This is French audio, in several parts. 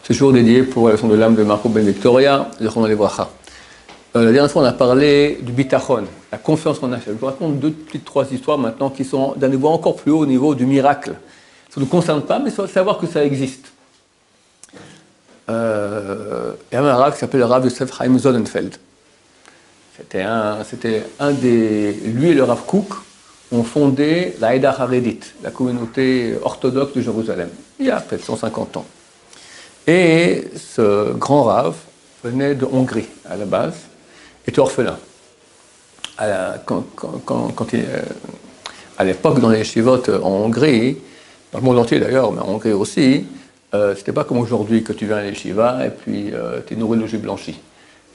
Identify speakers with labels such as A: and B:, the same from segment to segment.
A: C'est toujours dédié pour la leçon de l'âme de Marco Ben Victoria, de Romain Lebracha. La dernière fois, on a parlé du bitachon, la confiance qu'on a fait. Je vous raconte deux petites, trois histoires maintenant qui sont d'un niveau encore plus haut, au niveau du miracle. Ça ne nous concerne pas, mais il faut savoir que ça existe. Il y avait un rav qui s'appelle le rav Yosef Chaim Sonnenfeld. C'était un des... Lui et le rav Kook ont fondé la Haïda Haredit, la communauté orthodoxe de Jérusalem, il y a peut-être 150 ans. Et ce grand rav venait de Hongrie, à la base, était orphelin. À l'époque, dans les yeshivot en Hongrie, dans le monde entier d'ailleurs, mais en Hongrie aussi, c'était pas comme aujourd'hui que tu viens à l'yeshiva et puis tu es nourri, logé, blanchi.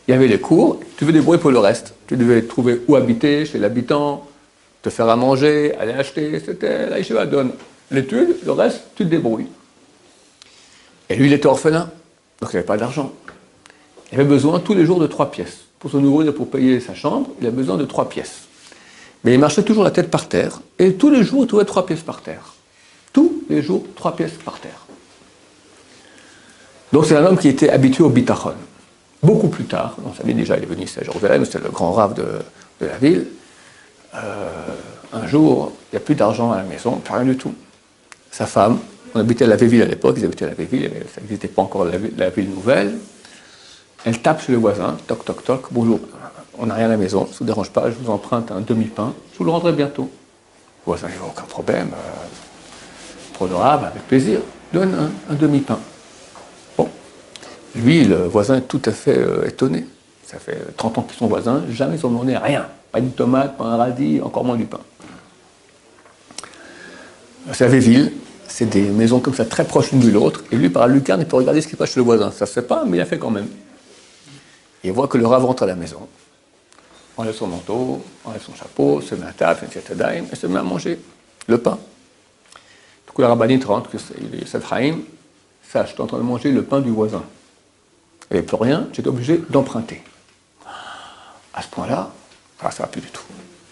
A: Il y avait les cours, tu devais débrouiller pour le reste. Tu devais trouver où habiter, chez l'habitant, te faire à manger, aller acheter. C'était la yeshiva donne l'étude, le reste, tu te débrouilles. Et lui, il était orphelin, donc il n'avait pas d'argent. Il avait besoin tous les jours de 3 pièces. Pour se nourrir, pour payer sa chambre, il avait besoin de 3 pièces. Mais il marchait toujours la tête par terre, et tous les jours, il trouvait 3 pièces par terre. Tous les jours, 3 pièces par terre. Donc c'est un homme qui était habitué au bitachon. Beaucoup plus tard, on savait déjà, il est venu ici à Jérusalem, c'était le grand rave de la ville. Un jour, il n'y a plus d'argent à la maison, plus rien du tout. Sa femme, on habitait à la Véville à l'époque, ils habitaient à la Véville, ça n'existait pas encore la ville nouvelle. Elle tape chez le voisin, toc toc toc, bonjour, on n'a rien à la maison, ça ne vous dérange pas, je vous emprunte un demi-pain, je vous le rendrai bientôt. Le voisin, il n'y a aucun problème, pour le rave, avec plaisir, donne un demi-pain. Bon, lui, le voisin est tout à fait étonné. Ça fait 30 ans qu'ils sont voisins, jamais ils ont demandé rien. Pas une tomate, pas un radis, encore moins du pain. C'est la Véville, c'est des maisons comme ça très proches l'une de l'autre, et lui, par la lucarne, il peut regarder ce qui passe chez le voisin. Ça ne se fait pas, mais il a fait quand même. Et il voit que le rave rentre à la maison, enlève son manteau, enlève son chapeau, se met à table, et se met à manger le pain. Du coup, la rabbinite rentre, Yosef Chaim, sache, je suis en train de manger le pain du voisin. Il n'y avait plus rien, j'étais obligé d'emprunter. À ce point-là, ça ne va plus du tout.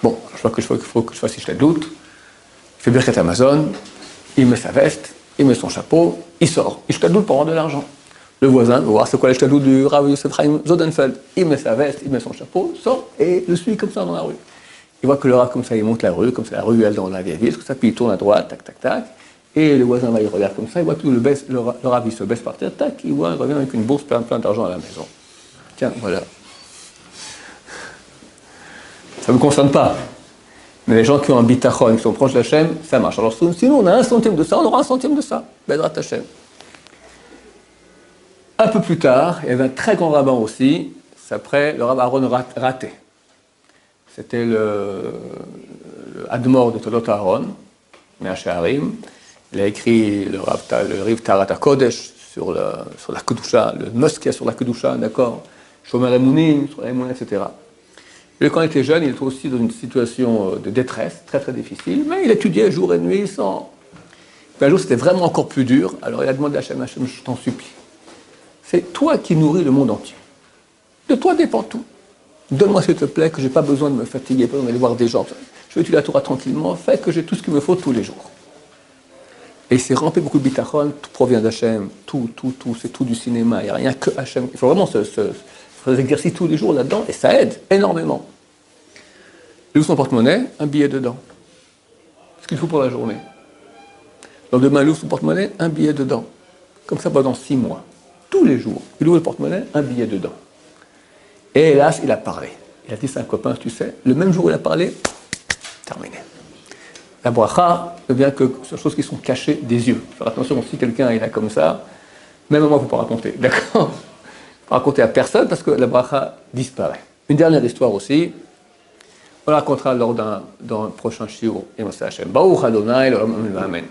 A: Bon, je vois qu'il faut que je fasse Ishtadlout. Il fait Birkat Amazon, il met sa veste, il met son chapeau, il sort. Ishtadlout pour avoir de l'argent. Le voisin veut voir c'est quoi l'Ishtadlout du Rav Yosef Chaim Sonnenfeld. Il met sa veste, il met son chapeau, sort et le suit comme ça dans la rue. Il voit que le Rav, comme ça, il monte la rue, comme ça, la rue, elle dans la vieille ville, comme ça, puis il tourne à droite, tac, tac, tac. Et le voisin va, il regarde comme ça, il voit tout le Rav, il se baisse par terre, tac, il voit, il revient avec une bourse plein d'argent à la maison. Tiens, voilà. Ça ne me concerne pas. Mais les gens qui ont un bitachon, qui sont proches de Hachem, ça marche. Alors sinon, on a 1 centime de ça, on aura 1 centime de ça. Bedrat Hachem. Un peu plus tard, il y avait un très grand rabbin aussi, c'est après le Rav Aaron Raté. C'était le Admor de Tolot Aaron, Me'asharim. Il a écrit le Riv Tarat HaKodesh sur la Kedusha, le Nos qu'il y a sur la Kedusha, d'accord, Shomer Emunim, sur la Emunim, etc. Et quand il était jeune, il était aussi dans une situation de détresse, très très difficile, mais il étudiait jour et nuit sans... Puis un jour, c'était vraiment encore plus dur, alors il a demandé à Hachem, je t'en supplie. C'est toi qui nourris le monde entier. De toi dépend tout. Donne-moi s'il te plaît, que je n'ai pas besoin de me fatiguer, pas besoin d'aller voir des gens. Je vais étudier la Torah tranquillement, fais que j'ai tout ce qu'il me faut tous les jours. Et il s'est rempli beaucoup de bitachon, tout provient d'Hachem, tout, c'est tout du cinéma, il n'y a rien que Hachem. Il faut vraiment faire des exercices tous les jours là-dedans, et ça aide énormément. Il ouvre son porte-monnaie, un billet dedans. Ce qu'il faut pour la journée. Le lendemain, il ouvre son porte-monnaie, un billet dedans. Comme ça pendant 6 mois. Tous les jours, il ouvre le porte-monnaie, un billet dedans. Et hélas, il a parlé. Il a dit ça à un copain, tu sais, le même jour où il a parlé, terminé. La bracha ne vient que sur des choses qui sont cachées des yeux. Faire attention, si quelqu'un il a comme ça, même à moi, il ne faut pas raconter. D'accord? Il ne faut pas raconter à personne parce que la bracha disparaît. Une dernière histoire aussi. On la racontera lors d'un prochain shiur. Et Moshe Hashem. Baruch Adonai, Amen.